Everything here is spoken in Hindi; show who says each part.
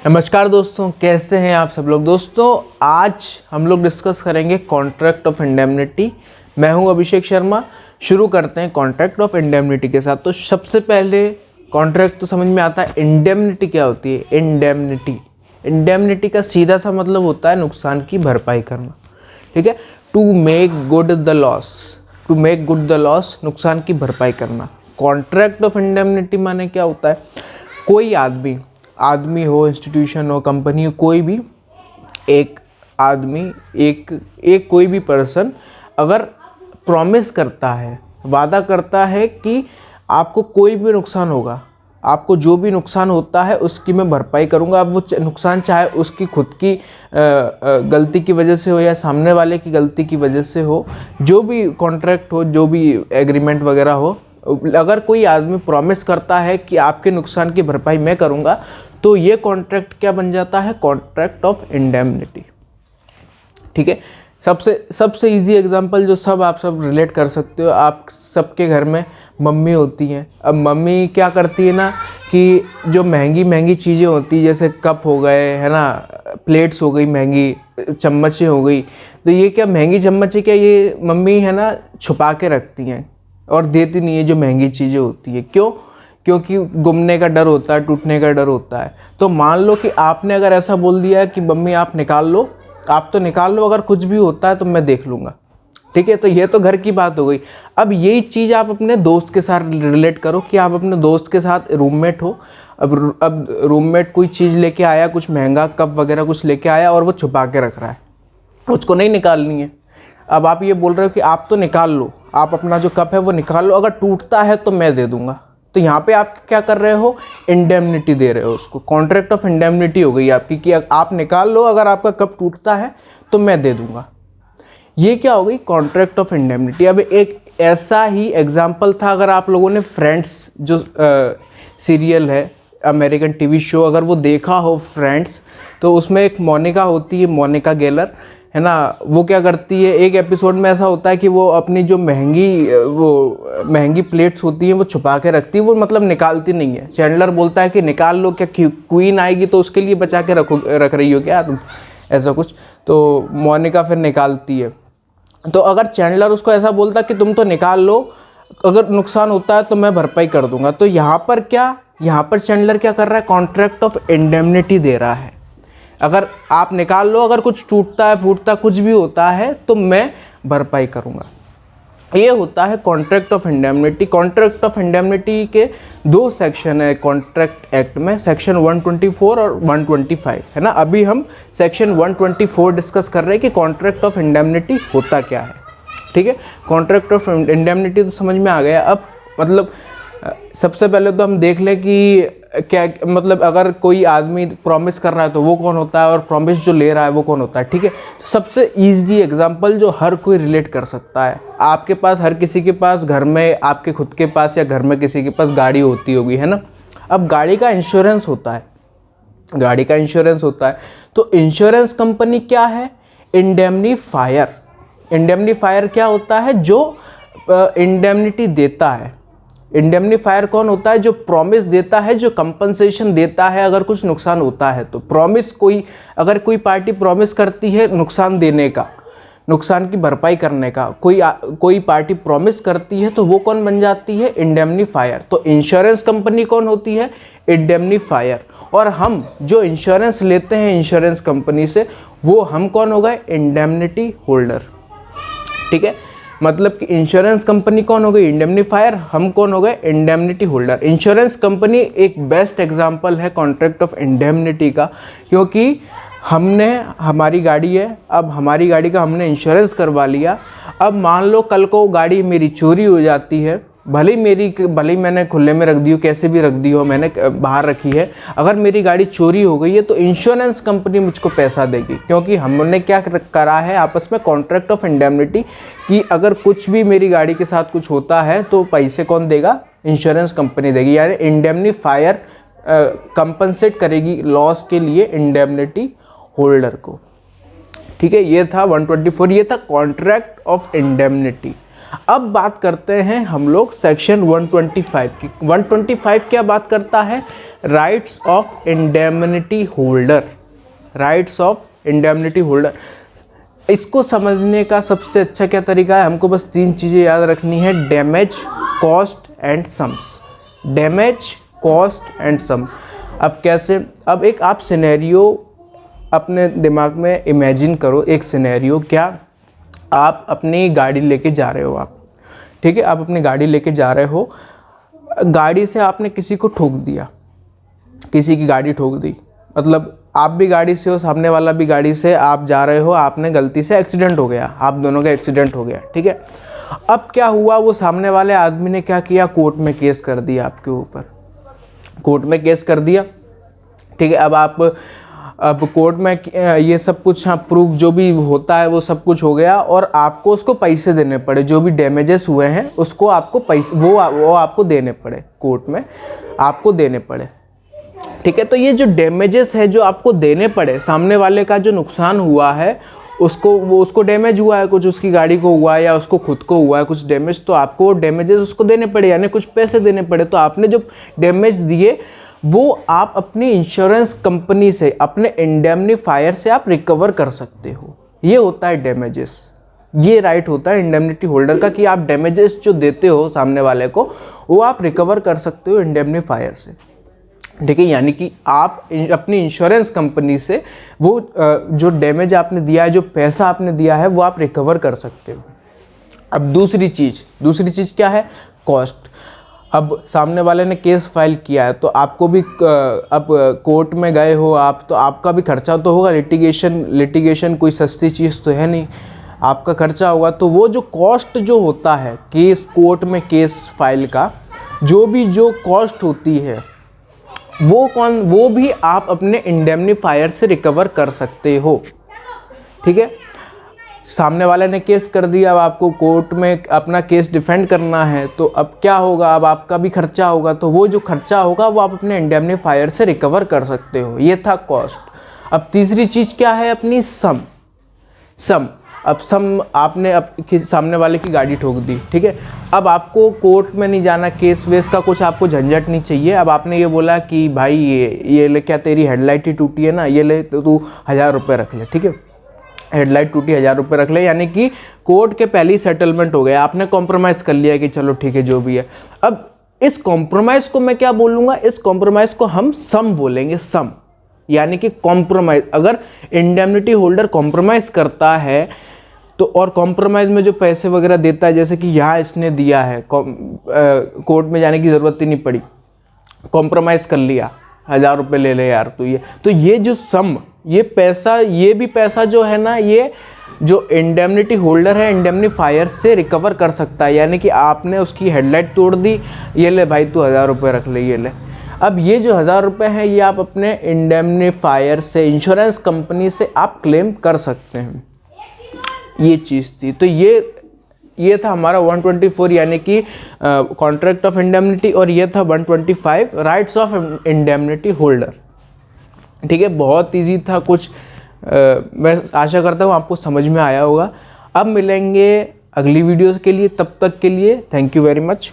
Speaker 1: नमस्कार दोस्तों, कैसे हैं आप सब लोग। दोस्तों आज हम लोग डिस्कस करेंगे कॉन्ट्रैक्ट ऑफ इंडेमनिटी। मैं हूं अभिषेक शर्मा। शुरू करते हैं कॉन्ट्रैक्ट ऑफ इंडेमनिटी के साथ। तो सबसे पहले कॉन्ट्रैक्ट तो समझ में आता है, इंडेमनिटी क्या होती है। इंडेमनिटी का सीधा सा मतलब होता है नुकसान की भरपाई करना। ठीक है, to make good the loss, नुकसान की भरपाई करना। कॉन्ट्रैक्ट ऑफ इंडेमनिटी माने क्या होता है, कोई आदमी हो, इंस्टीट्यूशन हो, कंपनी हो, कोई भी एक आदमी, एक कोई भी पर्सन अगर प्रॉमिस करता है, वादा करता है कि आपको कोई भी नुकसान होगा, आपको जो भी नुकसान होता है उसकी मैं भरपाई करूंगा। अब वो नुकसान चाहे उसकी खुद की गलती की वजह से हो या सामने वाले की गलती की वजह से हो, जो भी कॉन्ट्रैक्ट हो, जो भी एग्रीमेंट वगैरह हो, अगर कोई आदमी प्रॉमिस करता है कि आपके नुकसान की भरपाई मैं करूंगा, तो ये कॉन्ट्रैक्ट क्या बन जाता है, कॉन्ट्रैक्ट ऑफ इंडेमनिटी। ठीक है, सबसे इजी एग्जांपल जो आप सब रिलेट कर सकते हो, आप सबके घर में मम्मी होती हैं। अब मम्मी क्या करती है ना कि जो महंगी चीज़ें होती हैं, जैसे कप हो गए, है ना, प्लेट्स हो गई, महंगी चम्मचें हो गई, तो ये क्या महंगी चम्मच है क्या, ये मम्मी है ना छुपा के रखती हैं और देती नहीं है जो महंगी चीज़ें होती है। क्यों? क्योंकि गुमने का डर होता है, टूटने का डर होता है। तो मान लो कि आपने अगर ऐसा बोल दिया है कि मम्मी आप तो निकाल लो, अगर कुछ भी होता है तो मैं देख लूँगा। ठीक है, तो ये तो घर की बात हो गई। अब यही चीज़ आप अपने दोस्त के साथ रिलेट करो कि आप अपने दोस्त के साथ रूममेट हो। अब रूममेट कोई चीज़ लेके आया, कुछ महंगा कप वगैरह कुछ लेके आया और वो छुपा के रख रहा है, उसको नहीं निकालनी है। अब आप ये बोल रहे हो कि आप तो निकाल लो, आप अपना जो कप है वो निकाल लो, अगर टूटता है तो मैं दे दूंगा। तो यहाँ पे आप क्या कर रहे हो, इंडेमनिटी दे रहे हो उसको। कॉन्ट्रैक्ट ऑफ इंडेमनिटी हो गई आपकी कि आप निकाल लो, अगर आपका कप टूटता है तो मैं दे दूंगा। ये क्या हो गई, कॉन्ट्रैक्ट ऑफ इंडेमनिटी। अब एक ऐसा ही एग्जाम्पल था, अगर आप लोगों ने फ्रेंड्स जो सीरियल है, अमेरिकन टीवी शो, अगर वो देखा हो फ्रेंड्स, तो उसमें एक मोनिका होती है, मोनिका गेलर, है ना। वो क्या करती है, एक एपिसोड में ऐसा होता है कि वो अपनी जो महंगी प्लेट्स होती हैं वो छुपा के रखती है, वो मतलब निकालती नहीं है। चैंडलर बोलता है कि निकाल लो, क्या क्वीन आएगी तो उसके लिए बचा के रख रही हो क्या तुम, ऐसा कुछ। तो मोनिका फिर निकालती है। तो अगर चैंडलर उसको ऐसा बोलता कि तुम तो निकाल लो, अगर नुकसान होता है तो मैं भरपाई कर दूंगा, तो यहाँ पर चैंडलर क्या कर रहा है, कॉन्ट्रैक्ट ऑफ इंडेमनिटी दे रहा है। अगर आप निकाल लो, अगर कुछ टूटता है, फूटता कुछ भी होता है तो मैं भरपाई करूंगा। ये होता है contract of indemnity. Contract of indemnity के दो सेक्शन है कॉन्ट्रैक्ट एक्ट में, सेक्शन 124 और 125, है ना। अभी हम सेक्शन 124 डिस्कस कर रहे हैं कि कॉन्ट्रैक्ट ऑफ इंडेमनिटी होता क्या है। ठीक है, कॉन्ट्रैक्ट ऑफ इंडेमनिटी तो समझ में आ गया। अब मतलब सबसे पहले तो हम देख लें कि क्या मतलब, अगर कोई आदमी प्रॉमिस कर रहा है तो वो कौन होता है, और प्रॉमिस जो ले रहा है वो कौन होता है। ठीक है, तो सबसे इजी एग्जांपल जो हर कोई रिलेट कर सकता है, आपके पास, हर किसी के पास घर में, आपके खुद के पास या घर में किसी के पास गाड़ी होती होगी, है ना। अब गाड़ी का इंश्योरेंस होता है, तो इंश्योरेंस कंपनी क्या है, इंडेमनीफायर क्या होता है, जो इंडेमनिटी देता है। इंडेमनीफायर कौन होता है, जो प्रॉमिस देता है, जो कंपनसेशन देता है अगर कुछ नुकसान होता है तो। अगर कोई पार्टी प्रॉमिस करती है नुकसान देने का, नुकसान की भरपाई करने का, कोई पार्टी प्रॉमिस करती है, तो वो कौन बन जाती है, इंडेमनीफायर। तो इंश्योरेंस कंपनी कौन होती है, इंडेमनीफायर। और हम जो इंश्योरेंस लेते हैं इंश्योरेंस कंपनी से, वो हम कौन हो गए, इंडेमनिटी होल्डर। ठीक है, मतलब कि इंश्योरेंस कंपनी कौन हो गई, इंडेमनीफायर, हम कौन हो गए, इंडेमनिटी होल्डर। इंश्योरेंस कंपनी एक बेस्ट एग्जांपल है कॉन्ट्रैक्ट ऑफ इंडेमनिटी का, क्योंकि हमारी गाड़ी है, अब हमारी गाड़ी का हमने इंश्योरेंस करवा लिया। अब मान लो कल को गाड़ी मेरी चोरी हो जाती है, भले ही मैंने खुले में रख दी हो, कैसे भी रख दी हो, मैंने बाहर रखी है, अगर मेरी गाड़ी चोरी हो गई है तो इंश्योरेंस कंपनी मुझको पैसा देगी, क्योंकि हमने क्या करा है आपस में, कॉन्ट्रैक्ट ऑफ इंडेमनिटी, कि अगर कुछ भी मेरी गाड़ी के साथ कुछ होता है तो पैसे कौन देगा, इंश्योरेंस कंपनी देगी। यानी इंडेमनीफायर कंपनसेट करेगी लॉस के लिए इंडेमनिटी होल्डर को। ठीक है, ये था 124, ये था कॉन्ट्रैक्ट ऑफ इंडेमनिटी। अब बात करते हैं हम लोग सेक्शन 125 की। 125 क्या बात करता है? Rights of indemnity holder. Rights of indemnity holder, इसको समझने का सबसे अच्छा क्या तरीका है? हमको बस 3 चीज़ें याद रखनी है, damage, cost and sums. Damage, cost and sum. अब कैसे? अब एक आप सिनेरियो अपने दिमाग में इमेजिन करो, एक सिनेरियो। क्या आप अपनी गाड़ी लेके जा रहे हो, आप ठीक है, आप अपनी गाड़ी लेके जा रहे हो, गाड़ी से आपने किसी को ठोक दिया, किसी की गाड़ी ठोक दी, मतलब आप भी गाड़ी से हो, सामने वाला भी गाड़ी से, आप जा रहे हो, आपने गलती से एक्सीडेंट हो गया, आप दोनों का एक्सीडेंट हो गया, ठीक है। अब क्या हुआ, वो सामने वाले आदमी ने क्या किया, कोर्ट में केस कर दिया आपके ऊपर, कोर्ट में केस कर दिया, ठीक है। अब कोर्ट में ये सब कुछ, हाँ, प्रूफ जो भी होता है वो सब कुछ हो गया, और आपको उसको पैसे देने पड़े, जो भी डैमेजेस हुए हैं उसको आपको पैसे, वो आपको देने पड़े, कोर्ट में आपको देने पड़े, ठीक है। तो ये जो डैमेजेस है जो आपको देने पड़े, सामने वाले का जो नुकसान हुआ है उसको डैमेज हुआ है, कुछ उसकी गाड़ी को हुआ है या उसको खुद को हुआ है कुछ डैमेज, तो आपको डैमेजेस उसको देने पड़े, यानी कुछ पैसे देने पड़े। तो आपने जो डैमेज दिए वो आप अपनी इंश्योरेंस कंपनी से, अपने इंडेमनीफायर से आप रिकवर कर सकते हो। ये होता है डैमेजेस, ये राइट होता है इंडेमनिटी होल्डर का कि आप डैमेजेस जो देते हो सामने वाले को वो आप रिकवर कर सकते हो इंडेमनीफायर से, ठीक है। यानी कि आप अपनी इंश्योरेंस कंपनी से वो जो डैमेज आपने दिया है, जो पैसा आपने दिया है, वो आप रिकवर कर सकते हो। अब दूसरी चीज़ क्या है? कॉस्ट। अब सामने वाले ने केस फाइल किया है तो आपको भी, अब कोर्ट में गए हो आप, तो आपका भी खर्चा तो होगा, लिटिगेशन कोई सस्ती चीज़ तो है नहीं, आपका खर्चा होगा। तो वो जो कॉस्ट जो होता है केस, कोर्ट में केस फाइल का जो कॉस्ट होती है, वो भी आप अपने इंडेमनीफायर से रिकवर कर सकते हो, ठीक है। सामने वाले ने केस कर दिया, अब आपको कोर्ट में अपना केस डिफेंड करना है, तो अब क्या होगा, अब आपका भी खर्चा होगा, तो वो जो खर्चा होगा वो आप अपने इंडेमनीफायर से रिकवर कर सकते हो। ये था कॉस्ट। अब तीसरी चीज़ क्या है अपनी? सम। अब सम, आपने सामने वाले की गाड़ी ठोक दी, ठीक है। अब आपको कोर्ट में नहीं जाना, केस वेस का कुछ आपको झंझट नहीं चाहिए। अब आपने ये बोला कि भाई ये ले, क्या तेरी हेडलाइट ही टूटी है ना, ये ले, तो तू 1000 रुपये रख ले, ठीक है। हेडलाइट टूटी, 1000 रुपये रख ले, यानी कि कोर्ट के पहले ही सेटलमेंट हो गया, आपने कॉम्प्रोमाइज़ कर लिया कि चलो ठीक है जो भी है। अब इस कॉम्प्रोमाइज़ को मैं क्या बोलूँगा? इस कॉम्प्रोमाइज़ को हम सम बोलेंगे, सम, यानी कि कॉम्प्रोमाइज़। अगर इंडेमनिटी होल्डर कॉम्प्रोमाइज़ करता है तो, और कॉम्प्रोमाइज़ में जो पैसे वगैरह देता है, जैसे कि यहाँ इसने दिया है, कोर्ट में जाने की ज़रूरत ही नहीं पड़ी, कॉम्प्रोमाइज़ कर लिया, 1000 रुपये ले ले यार तू ये, तो ये जो सम, ये पैसा, ये भी पैसा जो है ना, ये जो इंडेमनिटी होल्डर है इंडेमनीफायर से रिकवर कर सकता है। यानी कि आपने उसकी हेडलाइट तोड़ दी, ये ले भाई तू 1000 रुपये रख ले, ये ले। अब ये जो 1000 रुपये है ये आप अपने इंडेमनीफायर से, इंश्योरेंस कंपनी से आप क्लेम कर सकते हैं। ये चीज़ थी। तो ये था हमारा 124 यानी कि कॉन्ट्रैक्ट ऑफ इंडेमनिटी, और ये था 125 राइट्स ऑफ इंडेमनिटी होल्डर, ठीक है। बहुत इजी था कुछ, मैं आशा करता हूँ आपको समझ में आया होगा। अब मिलेंगे अगली वीडियोस के लिए, तब तक के लिए थैंक यू वेरी मच।